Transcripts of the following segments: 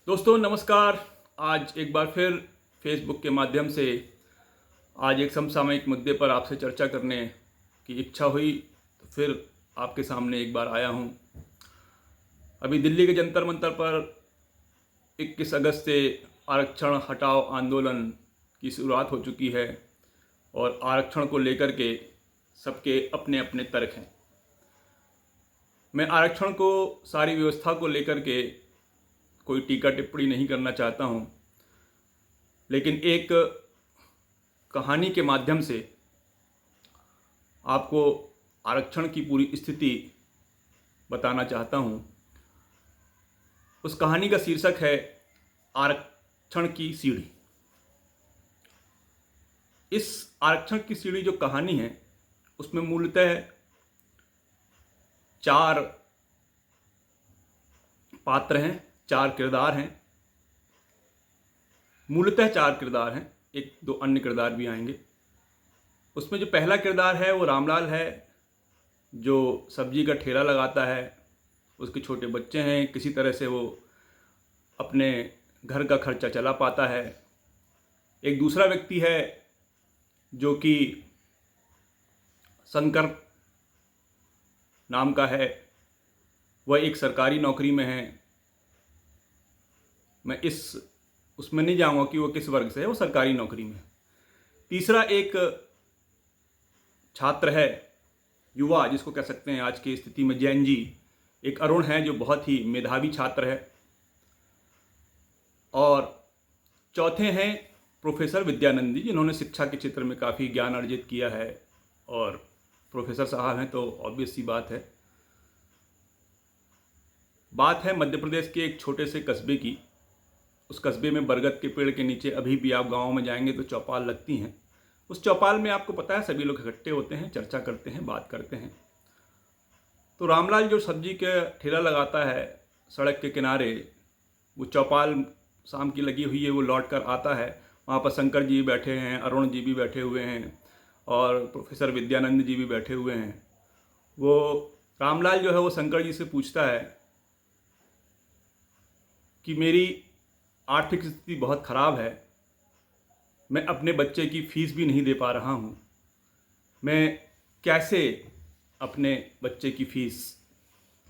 दोस्तों नमस्कार। आज एक बार फिर फेसबुक के माध्यम से आज एक समसामयिक मुद्दे पर आपसे चर्चा करने की इच्छा हुई, तो फिर आपके सामने एक बार आया हूँ। अभी दिल्ली के जंतर मंतर पर 21 अगस्त से आरक्षण हटाओ आंदोलन की शुरुआत हो चुकी है और आरक्षण को लेकर के सबके अपने अपने तर्क हैं। मैं आरक्षण को, सारी व्यवस्था को लेकर के कोई टीका टिप्पणी नहीं करना चाहता हूं, लेकिन एक कहानी के माध्यम से आपको आरक्षण की पूरी स्थिति बताना चाहता हूं। उस कहानी का शीर्षक है आरक्षण की सीढ़ी। इस आरक्षण की सीढ़ी जो कहानी है उसमें मूलतः 4 पात्र हैं, 4 किरदार हैं। मूलतः 4 किरदार हैं, 1-2 अन्य किरदार भी आएंगे। उसमें जो पहला किरदार है वो रामलाल है, जो सब्जी का ठेला लगाता है। उसके छोटे बच्चे हैं, किसी तरह से वो अपने घर का खर्चा चला पाता है। एक दूसरा व्यक्ति है जो कि शंकर नाम का है, वह एक सरकारी नौकरी में है। मैं उसमें नहीं जाऊंगा कि वो किस वर्ग से है, वो सरकारी नौकरी में है। तीसरा एक छात्र है, युवा जिसको कह सकते हैं आज की स्थिति में जैन जी, एक अरुण है जो बहुत ही मेधावी छात्र है। और चौथे हैं प्रोफेसर विद्यानंद जी, जिन्होंने शिक्षा के क्षेत्र में काफ़ी ज्ञान अर्जित किया है और प्रोफेसर साहब हैं तो ऑब्वियस सी बात है। बात है मध्य प्रदेश के एक छोटे से कस्बे की। उस कस्बे में बरगद के पेड़ के नीचे अभी भी आप गाँव में जाएंगे तो चौपाल लगती हैं। उस चौपाल में आपको पता है सभी लोग इकट्ठे होते हैं, चर्चा करते हैं, बात करते हैं। तो रामलाल जो सब्जी के ठेला लगाता है सड़क के किनारे, वो चौपाल शाम की लगी हुई है, वो लौट कर आता है। वहाँ पर शंकर जी बैठे हैं, अरुण जी भी बैठे हुए हैं और प्रोफेसर विद्यानंद जी भी बैठे हुए हैं। वो रामलाल जो है वो शंकर जी से पूछता है कि मेरी आर्थिक स्थिति बहुत ख़राब है, मैं अपने बच्चे की फीस भी नहीं दे पा रहा हूँ, मैं कैसे अपने बच्चे की फीस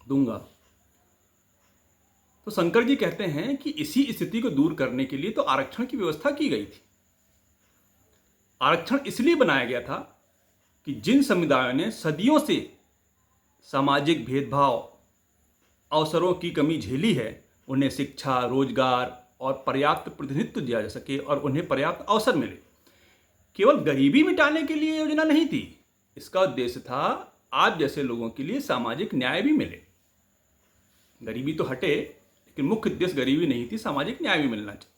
दूंगा। तो शंकर जी कहते हैं कि इसी स्थिति को दूर करने के लिए तो आरक्षण की व्यवस्था की गई थी। आरक्षण इसलिए बनाया गया था कि जिन समुदायों ने सदियों से सामाजिक भेदभाव, अवसरों की कमी झेली है, उन्हें शिक्षा, रोजगार और पर्याप्त प्रतिनिधित्व दिया जा सके और उन्हें पर्याप्त अवसर मिले। केवल गरीबी मिटाने के लिए योजना नहीं थी, इसका उद्देश्य था आप जैसे लोगों के लिए सामाजिक न्याय भी मिले। गरीबी तो हटे, लेकिन मुख्य उद्देश्य गरीबी नहीं थी, सामाजिक न्याय भी मिलना चाहिए।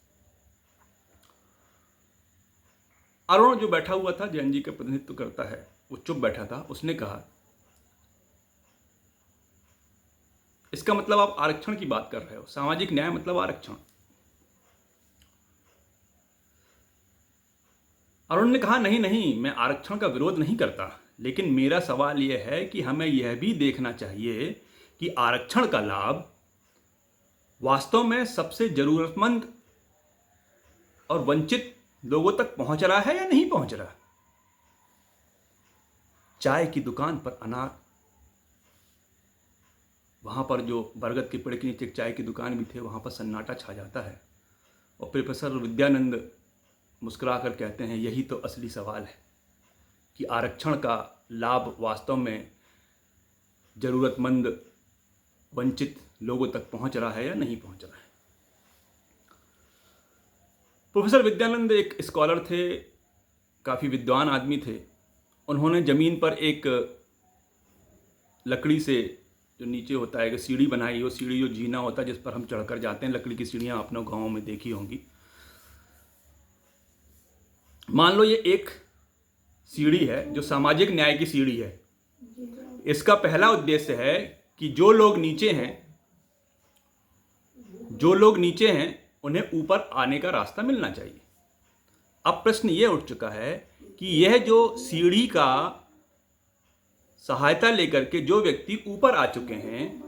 अरुण जो बैठा हुआ था, जैन जी का प्रतिनिधित्व करता है, वो चुप बैठा था। उसने कहा, इसका मतलब आप आरक्षण की बात कर रहे हो, सामाजिक न्याय मतलब आरक्षण। अरुण ने कहा, नहीं नहीं, मैं आरक्षण का विरोध नहीं करता, लेकिन मेरा सवाल यह है कि हमें यह भी देखना चाहिए कि आरक्षण का लाभ वास्तव में सबसे जरूरतमंद और वंचित लोगों तक पहुंच रहा है या नहीं पहुंच रहा। चाय की दुकान पर अनार, वहां पर जो बरगद के पेड़ के नीचे एक चाय की दुकान भी थे, वहां पर सन्नाटा छा जाता है। और प्रोफेसर विद्यानंद मुस्कुराकर कहते हैं, यही तो असली सवाल है कि आरक्षण का लाभ वास्तव में जरूरतमंद, वंचित लोगों तक पहुंच रहा है या नहीं पहुंच रहा है। प्रोफेसर विद्यानंद एक स्कॉलर थे, काफ़ी विद्वान आदमी थे। उन्होंने ज़मीन पर एक लकड़ी से, जो नीचे होता है, एक सीढ़ी बनाई। वो सीढ़ी जो जीना होता है जिस पर हम चढ़कर जाते हैं, लकड़ी की सीढ़ियाँ अपने गाँव में देखी होंगी। मान लो ये एक सीढ़ी है जो सामाजिक न्याय की सीढ़ी है। इसका पहला उद्देश्य है कि जो लोग नीचे हैं उन्हें ऊपर आने का रास्ता मिलना चाहिए। अब प्रश्न ये उठ चुका है कि यह जो सीढ़ी का सहायता लेकर के जो व्यक्ति ऊपर आ चुके हैं,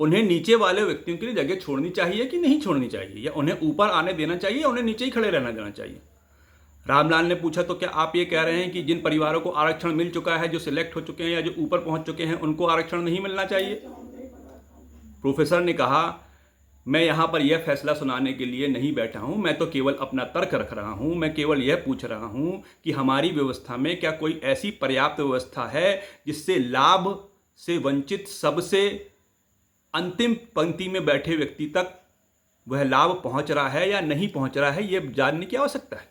उन्हें नीचे वाले व्यक्तियों के लिए जगह छोड़नी चाहिए कि नहीं छोड़नी चाहिए, या उन्हें ऊपर आने देना चाहिए या उन्हें नीचे ही खड़े रहना देना चाहिए। रामलाल ने पूछा, तो क्या आप ये कह रहे हैं कि जिन परिवारों को आरक्षण मिल चुका है, जो सिलेक्ट हो चुके हैं या जो ऊपर पहुंच चुके हैं, उनको आरक्षण नहीं मिलना चाहिए? प्रोफेसर ने कहा, मैं यहां पर यह फैसला सुनाने के लिए नहीं बैठा हूं, मैं तो केवल अपना तर्क रख रहा हूं। मैं केवल यह पूछ रहा हूं कि हमारी व्यवस्था में क्या कोई ऐसी पर्याप्त व्यवस्था है जिससे लाभ से वंचित सबसे अंतिम पंक्ति में बैठे व्यक्ति तक वह लाभ पहुंच रहा है या नहीं पहुंच रहा है, यह जानने की आवश्यकता है।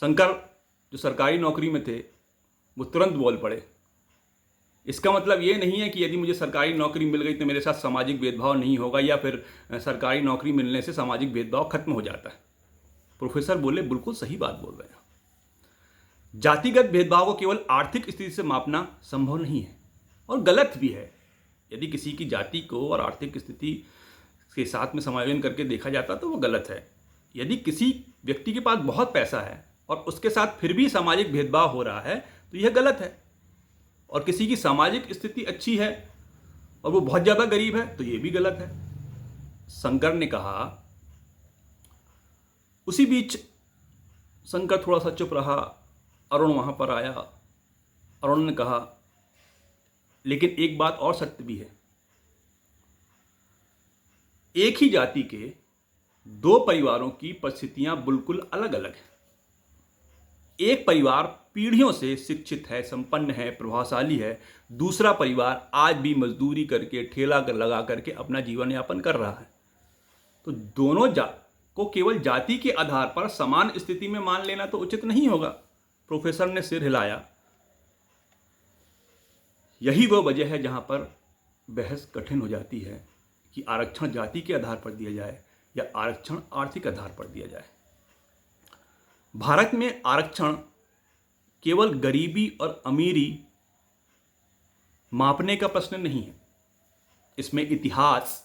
शंकर जो सरकारी नौकरी में थे वो तुरंत बोल पड़े, इसका मतलब ये नहीं है कि यदि मुझे सरकारी नौकरी मिल गई तो मेरे साथ सामाजिक भेदभाव नहीं होगा या फिर सरकारी नौकरी मिलने से सामाजिक भेदभाव खत्म हो जाता है। प्रोफेसर बोले, बिल्कुल सही बात बोल रहे हैं। जातिगत भेदभाव को केवल आर्थिक स्थिति से मापना संभव नहीं है और गलत भी है। यदि किसी की जाति को और आर्थिक स्थिति के साथ में समायोजन करके देखा जाता तो वो गलत है। यदि किसी व्यक्ति के पास बहुत पैसा है और उसके साथ फिर भी सामाजिक भेदभाव हो रहा है तो यह गलत है, और किसी की सामाजिक स्थिति अच्छी है और वो बहुत ज़्यादा गरीब है तो ये भी गलत है। शंकर ने कहा। उसी बीच शंकर थोड़ा सा चुप रहा। अरुण वहां पर आया। अरुण ने कहा, लेकिन एक बात और सत्य भी है, एक ही जाति के दो परिवारों की परिस्थितियां बिल्कुल अलग अलग हैं। एक परिवार पीढ़ियों से शिक्षित है, संपन्न है, प्रभावशाली है। दूसरा परिवार आज भी मजदूरी करके, ठेला लगा करके अपना जीवन यापन कर रहा है। तो दोनों को केवल जाति के आधार पर समान स्थिति में मान लेना तो उचित नहीं होगा। प्रोफेसर ने सिर हिलाया। यही वह वजह है जहां पर बहस कठिन हो जाती है कि आरक्षण जाति के आधार पर दिया जाए या आरक्षण आर्थिक आधार पर दिया जाए। भारत में आरक्षण केवल गरीबी और अमीरी मापने का प्रश्न नहीं है। इसमें इतिहास,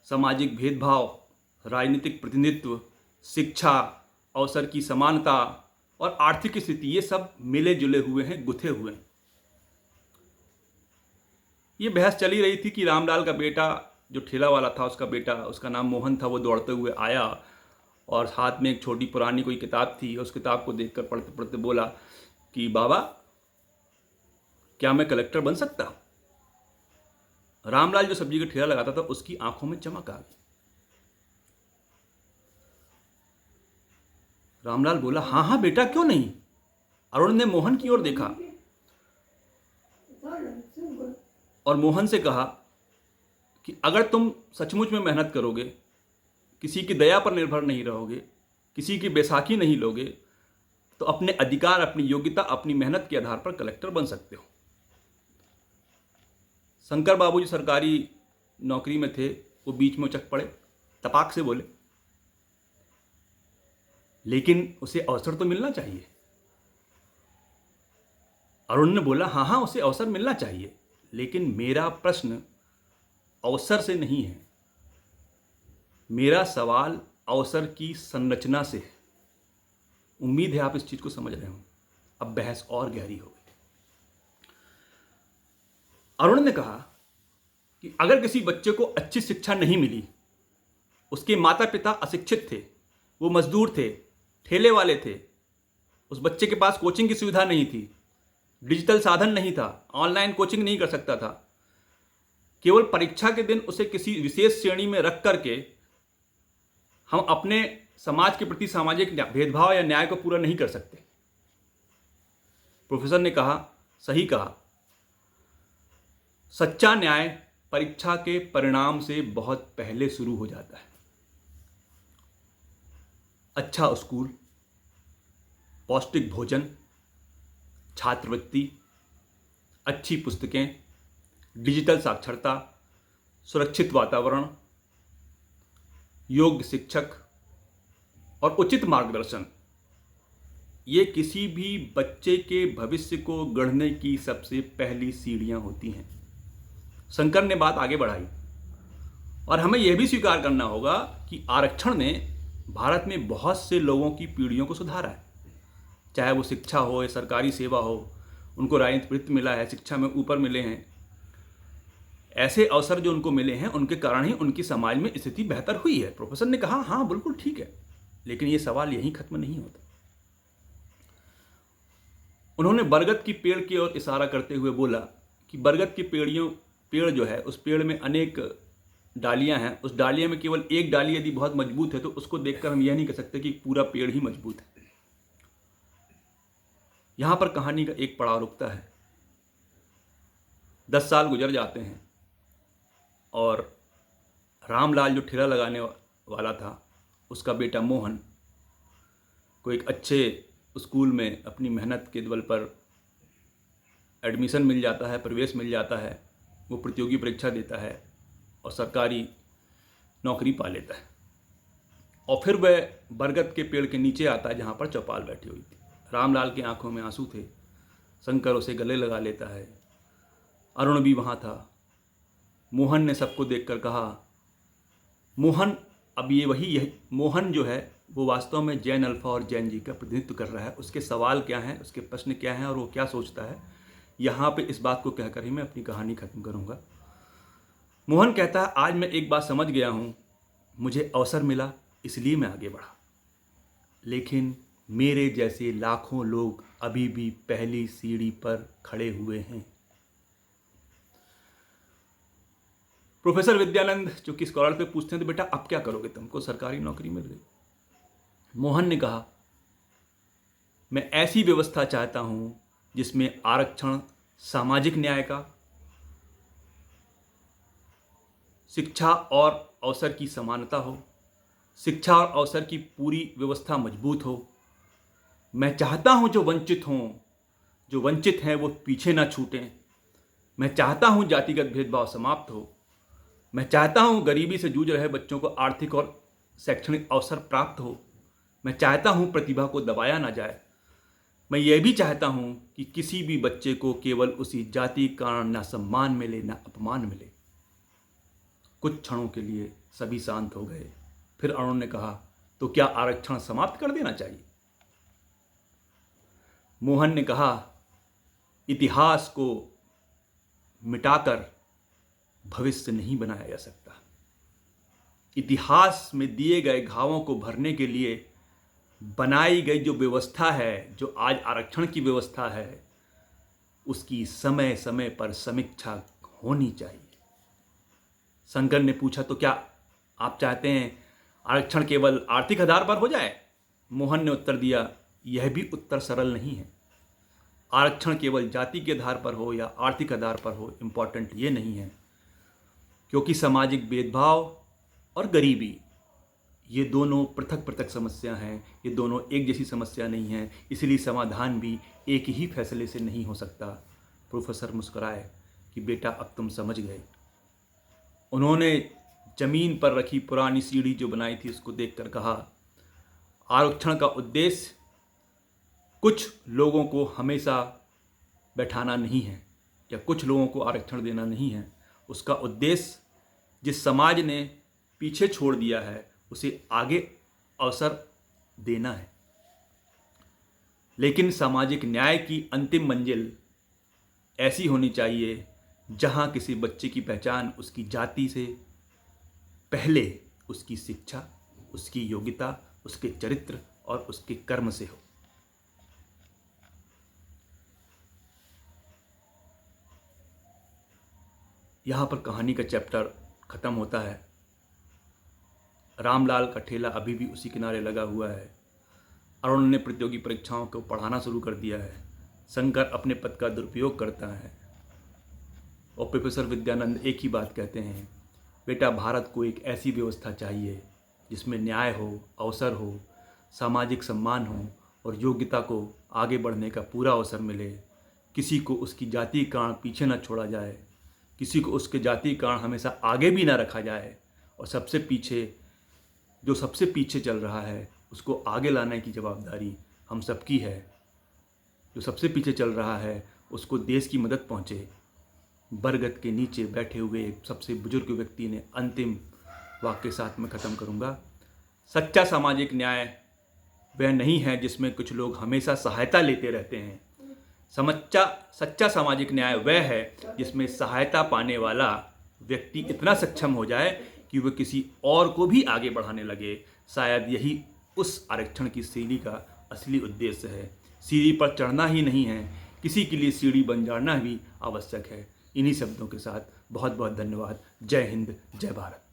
सामाजिक भेदभाव, राजनीतिक प्रतिनिधित्व, शिक्षा, अवसर की समानता और आर्थिक स्थिति, ये सब मिले जुले हुए हैं, गुथे हुए हैं। ये बहस चली रही थी कि रामलाल का बेटा जो ठेला वाला था, उसका बेटा, उसका नाम मोहन था, वो दौड़ते हुए आया और हाथ में एक छोटी पुरानी कोई किताब थी। उस किताब को देखकर पढ़ते पढ़ते बोला कि बाबा, क्या मैं कलेक्टर बन सकता हूं? रामलाल जो सब्जी का ठेला लगाता था उसकी आंखों में चमक आ गई। रामलाल बोला, हाँ हाँ बेटा, क्यों नहीं। अरुण ने मोहन की ओर देखा और मोहन से कहा कि अगर तुम सचमुच में मेहनत करोगे, किसी की दया पर निर्भर नहीं रहोगे, किसी की बैसाखी नहीं लोगे, तो अपने अधिकार, अपनी योग्यता, अपनी मेहनत के आधार पर कलेक्टर बन सकते हो। शंकर बाबू जी सरकारी नौकरी में थे, वो बीच में उचक पड़े, तपाक से बोले, लेकिन उसे अवसर तो मिलना चाहिए। अरुण ने बोला, हाँ हाँ, उसे अवसर मिलना चाहिए, लेकिन मेरा प्रश्न अवसर से नहीं है। मेरा सवाल अवसर की संरचना से है। उम्मीद है आप इस चीज को समझ रहे हो। अब बहस और गहरी हो गई। अरुण ने कहा कि अगर किसी बच्चे को अच्छी शिक्षा नहीं मिली, उसके माता पिता अशिक्षित थे, वो मजदूर थे, ठेले वाले थे, उस बच्चे के पास कोचिंग की सुविधा नहीं थी, डिजिटल साधन नहीं था, ऑनलाइन कोचिंग नहीं कर सकता था, केवल परीक्षा के दिन उसे किसी विशेष श्रेणी में रख करके हम अपने समाज के प्रति सामाजिक भेदभाव या न्याय को पूरा नहीं कर सकते। प्रोफेसर ने कहा, सही कहा, सच्चा न्याय परीक्षा के परिणाम से बहुत पहले शुरू हो जाता है। अच्छा स्कूल, पौष्टिक भोजन, छात्रवृत्ति, अच्छी पुस्तकें, डिजिटल साक्षरता, सुरक्षित वातावरण, योग्य शिक्षक और उचित मार्गदर्शन, ये किसी भी बच्चे के भविष्य को गढ़ने की सबसे पहली सीढ़ियां होती हैं। शंकर ने बात आगे बढ़ाई, और हमें यह भी स्वीकार करना होगा कि आरक्षण ने भारत में बहुत से लोगों की पीढ़ियों को सुधारा है। चाहे वो शिक्षा हो या सरकारी सेवा हो, उनको राजनीतिक वृत्ति मिला है, शिक्षा में ऊपर मिले हैं, ऐसे अवसर जो उनको मिले हैं उनके कारण ही उनकी समाज में स्थिति बेहतर हुई है। प्रोफेसर ने कहा हाँ बिल्कुल ठीक है, लेकिन ये सवाल यहीं खत्म नहीं होता। उन्होंने बरगद की पेड़ की ओर इशारा करते हुए बोला कि बरगद की पेड़ जो है उस पेड़ में अनेक डालियां हैं, उस डालियां में केवल एक डाली यदि बहुत मजबूत है तो उसको देखकर हम यह नहीं कह सकते कि पूरा पेड़ ही मजबूत है। यहां पर कहानी का एक पड़ाव रुकता है। 10 साल गुजर जाते हैं और रामलाल जो ठेला लगाने वाला था उसका बेटा मोहन को एक अच्छे स्कूल में अपनी मेहनत के बल पर एडमिशन मिल जाता है, प्रवेश मिल जाता है, वो प्रतियोगी परीक्षा देता है और सरकारी नौकरी पा लेता है। और फिर वह बरगद के पेड़ के नीचे आता है जहाँ पर चौपाल बैठी हुई थी। रामलाल की आंखों में आंसू थे, शंकर उसे गले लगा लेता है, अरुण भी वहाँ था। मोहन ने सबको देखकर कहा, मोहन अब यही मोहन जो है वो वास्तव में जैन अल्फा और जैन जी का प्रतिनिधित्व कर रहा है। उसके सवाल क्या हैं, उसके प्रश्न क्या हैं और वो क्या सोचता है, यहाँ पे इस बात को कहकर ही मैं अपनी कहानी खत्म करूँगा। मोहन कहता है, आज मैं एक बात समझ गया हूँ, मुझे अवसर मिला इसलिए मैं आगे बढ़ा, लेकिन मेरे जैसे लाखों लोग अभी भी पहली सीढ़ी पर खड़े हुए हैं। प्रोफेसर विद्यानंद जो कि स्कॉलर पे पूछते हैं तो बेटा अब क्या करोगे, तुमको सरकारी नौकरी मिल गई। मोहन ने कहा, मैं ऐसी व्यवस्था चाहता हूं जिसमें आरक्षण, सामाजिक न्याय का, शिक्षा और अवसर की समानता हो, शिक्षा और अवसर की पूरी व्यवस्था मजबूत हो। मैं चाहता हूं जो वंचित हैं वो पीछे ना छूटें। मैं चाहता हूं जातिगत भेदभाव समाप्त हो। मैं चाहता हूं गरीबी से जूझ रहे बच्चों को आर्थिक और शैक्षणिक अवसर प्राप्त हो। मैं चाहता हूं प्रतिभा को दबाया ना जाए। मैं यह भी चाहता हूं कि किसी भी बच्चे को केवल उसी जाति के कारण ना सम्मान मिले ना अपमान मिले। कुछ क्षणों के लिए सभी शांत हो गए। फिर अरुण ने कहा, तो क्या आरक्षण समाप्त कर देना चाहिए? मोहन ने कहा, इतिहास को मिटाकर भविष्य नहीं बनाया जा सकता। इतिहास में दिए गए घावों को भरने के लिए बनाई गई जो व्यवस्था है, जो आज आरक्षण की व्यवस्था है, उसकी समय समय पर समीक्षा होनी चाहिए। शंकर ने पूछा, तो क्या आप चाहते हैं आरक्षण केवल आर्थिक आधार पर हो जाए? मोहन ने उत्तर दिया, यह भी उत्तर सरल नहीं है। आरक्षण केवल जाति के आधार पर हो या आर्थिक आधार पर हो, इम्पॉर्टेंट ये नहीं है, क्योंकि सामाजिक भेदभाव और गरीबी ये दोनों पृथक पृथक समस्या हैं, ये दोनों एक जैसी समस्या नहीं है, इसलिए समाधान भी एक ही फैसले से नहीं हो सकता। प्रोफेसर मुस्कुराए कि बेटा अब तुम समझ गए। उन्होंने जमीन पर रखी पुरानी सीढ़ी जो बनाई थी उसको देखकर कहा, आरक्षण का उद्देश्य कुछ लोगों को हमेशा बैठाना नहीं है या कुछ लोगों को आरक्षण देना नहीं है। उसका उद्देश्य जिस समाज ने पीछे छोड़ दिया है उसे आगे अवसर देना है। लेकिन सामाजिक न्याय की अंतिम मंजिल ऐसी होनी चाहिए जहां किसी बच्चे की पहचान उसकी जाति से पहले उसकी शिक्षा, उसकी योग्यता, उसके चरित्र और उसके कर्म से हो। यहाँ पर कहानी का चैप्टर ख़त्म होता है। रामलाल का ठेला अभी भी उसी किनारे लगा हुआ है। अरुण ने प्रतियोगी परीक्षाओं को पढ़ाना शुरू कर दिया है। शंकर अपने पद का दुरुपयोग करता है और प्रोफेसर विद्यानंद एक ही बात कहते हैं, बेटा भारत को एक ऐसी व्यवस्था चाहिए जिसमें न्याय हो, अवसर हो, सामाजिक सम्मान हो और योग्यता को आगे बढ़ने का पूरा अवसर मिले। किसी को उसकी जाति के कारण पीछे न छोड़ा जाए, किसी को उसके जाति के कारण हमेशा आगे भी ना रखा जाए और सबसे पीछे चल रहा है उसको आगे लाने की जवाबदारी हम सबकी है। जो सबसे पीछे चल रहा है उसको देश की मदद पहुँचे। बरगद के नीचे बैठे हुए सबसे बुजुर्ग व्यक्ति ने अंतिम वाक्य साथ में ख़त्म करूँगा, सच्चा सामाजिक न्याय वह नहीं है जिसमें कुछ लोग हमेशा सहायता लेते रहते हैं, सच्चा सामाजिक न्याय वह है जिसमें सहायता पाने वाला व्यक्ति इतना सक्षम हो जाए कि वह किसी और को भी आगे बढ़ाने लगे। शायद यही उस आरक्षण की सीढ़ी का असली उद्देश्य है। सीढ़ी पर चढ़ना ही नहीं है, किसी के लिए सीढ़ी बन जाना भी आवश्यक है। इन्हीं शब्दों के साथ बहुत बहुत धन्यवाद। जय हिंद, जय भारत।